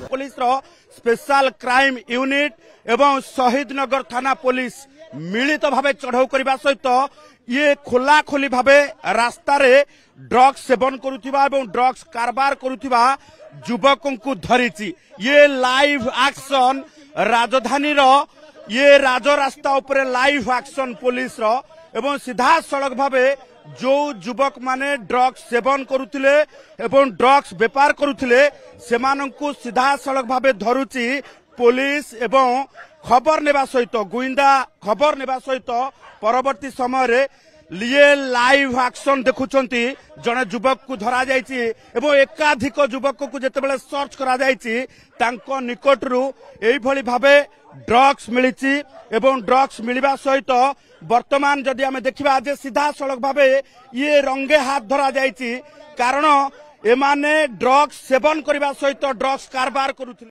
Police रो special crime unit एवं शहीद नगर थाना पुलिस मिलित भावे चढ़ाऊ करने सहित ये खोला खोली भावे रास्ता रे ड्रग्स सेवन करुथिबा एवं ड्रग्स कारबार करुथिबा युवकों को धरिची। ये लाइव एक्शन राजधानी रो ये राजरास्ता उपरे लाइव एक्शन पुलिस रो एवं सीधा सड़क भावे जो युवक माने ड्रग्स सेवन करुथिले एवं ड्रग्स बेपार करुथिले सेमानंकु सीधा सड़क भावे धरुची पुलिस एवं खबर नेबा सहित गुइंदा खबर नेबा सहित परवर्ती समय रे लिए लाइव एक्शन देखुचंती जने युवक को धरा जायछि एवं एकाधिक युवक को जेतेबेले सर्च करा जायछि तांको निकटरू एई भली भावे ड्रग्स मिलिछि एवं ड्रग्स मिलिबा सहित वर्तमान जदि आमे देखिबा जे सीधा सड़क भावे ये रंगे हाथ धरा जायछि कारण एमाने ड्रग्स सेवन करबा सहित ड्रग्स कारबार करुथिले।